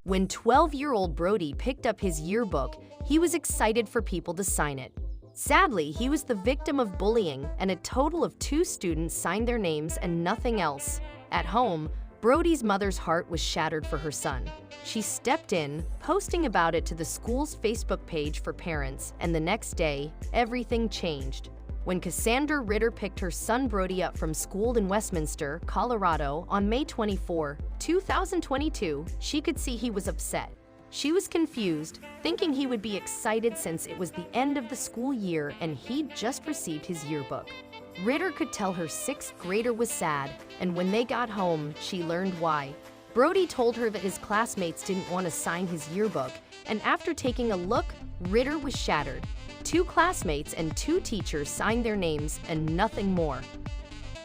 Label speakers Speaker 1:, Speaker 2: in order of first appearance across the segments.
Speaker 1: When 12-year-old Brody picked up his yearbook, he was excited for people to sign it. Sadly, he was the victim of bullying, and a total of 2 students signed their names and nothing else. At home, Brody's mother's heart was shattered for her son. She stepped in, posting about it to the school's Facebook page for parents, and the next day, everything changed. When Cassandra Ritter picked her son Brody up from school in Westminster, Colorado, on May 24, 2022, she could see he was upset. She was confused, thinking he would be excited since it was the end of the school year and he'd just received his yearbook. Ritter could tell her 6th grader was sad, and when they got home, she learned why. Brody told her that his classmates didn't want to sign his yearbook, and after taking a look, Ritter was shattered. 2 classmates and 2 teachers signed their names and nothing more.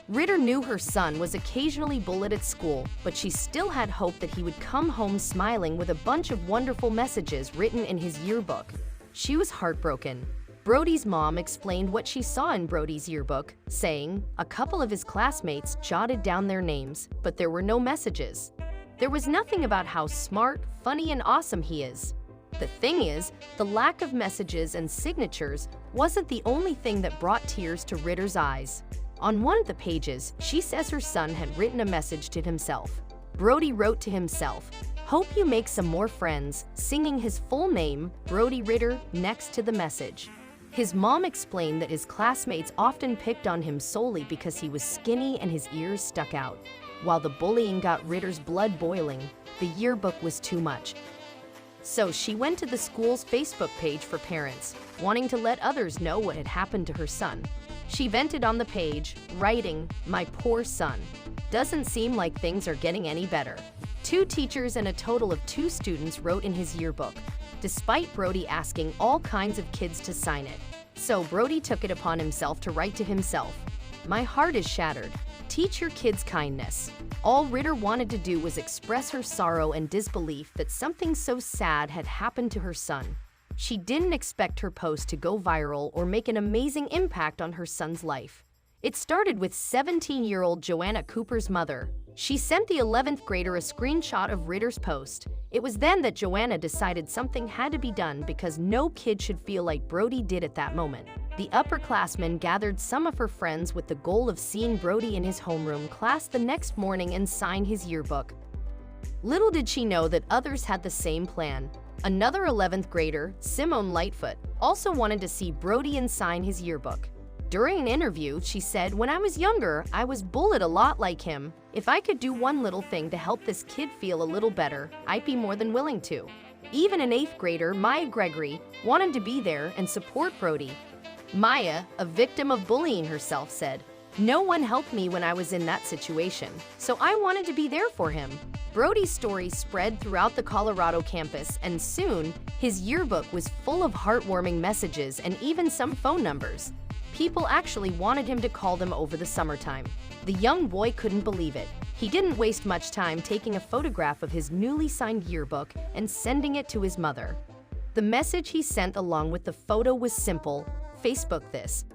Speaker 1: Ritter knew her son was occasionally bullied at school, but she still had hope that he would come home smiling with a bunch of wonderful messages written in his yearbook. She was heartbroken. Brody's mom explained what she saw in Brody's yearbook, saying, "A couple of his classmates jotted down their names, but there were no messages. There was nothing about how smart, funny, and awesome he is." The thing is, the lack of messages and signatures wasn't the only thing that brought tears to Ritter's eyes. On one of the pages, she says her son had written a message to himself. Brody wrote to himself, "Hope you make some more friends," singing his full name, Brody Ritter, next to the message. His mom explained that his classmates often picked on him solely because he was skinny and his ears stuck out. While the bullying got Ritter's blood boiling, the yearbook was too much. So she went to the school's Facebook page for parents, wanting to let others know what had happened to her son. She vented on the page, writing, "My poor son. Doesn't seem like things are getting any better." 2 teachers and a total of 2 students wrote in his yearbook, despite Brody asking all kinds of kids to sign it. So Brody took it upon himself to write to himself, "My heart is shattered. Teach your kids kindness." All Ritter wanted to do was express her sorrow and disbelief that something so sad had happened to her son. She didn't expect her post to go viral or make an amazing impact on her son's life. It started with 17-year-old Joanna Cooper's mother. She sent the 11th grader a screenshot of Ritter's post. It was then that Joanna decided something had to be done because no kid should feel like Brody did at that moment. The upperclassmen gathered some of her friends with the goal of seeing Brody in his homeroom class the next morning and sign his yearbook. Little did she know that others had the same plan. Another 11th grader, Simone Lightfoot, also wanted to see Brody and sign his yearbook. During an interview, she said, "When I was younger, I was bullied a lot like him. If I could do one little thing to help this kid feel a little better, I'd be more than willing to." Even an 8th grader, Maya Gregory, wanted to be there and support Brody. Maya, a victim of bullying herself, said, "No one helped me when I was in that situation, so I wanted to be there for him." Brody's story spread throughout the Colorado campus, and soon, his yearbook was full of heartwarming messages and even some phone numbers. People actually wanted him to call them over the summertime. The young boy couldn't believe it. He didn't waste much time taking a photograph of his newly signed yearbook and sending it to his mother. The message he sent along with the photo was simple: "Facebook this."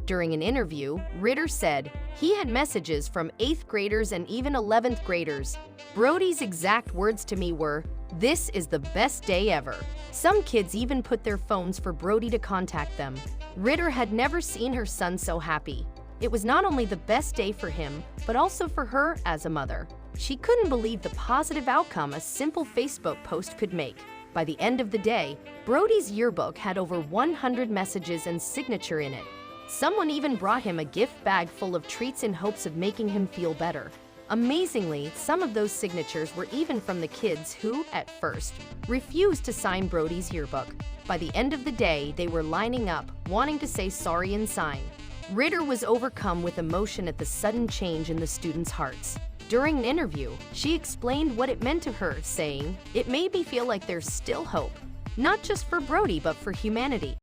Speaker 1: During an interview, Ritter said, "He had messages from 8th graders and even 11th graders. Brody's exact words to me were, 'This is the best day ever.' Some kids even put their phones for Brody to contact them." Ritter had never seen her son so happy. It was not only the best day for him, but also for her as a mother. She couldn't believe the positive outcome a simple Facebook post could make. By the end of the day, Brody's yearbook had over 100 messages and signature in it. Someone even brought him a gift bag full of treats in hopes of making him feel better. Amazingly, some of those signatures were even from the kids who, at first, refused to sign Brody's yearbook. By the end of the day, they were lining up, wanting to say sorry and sign. Ritter was overcome with emotion at the sudden change in the students' hearts. During an interview, she explained what it meant to her, saying, "It made me feel like there's still hope, not just for Brody but for humanity."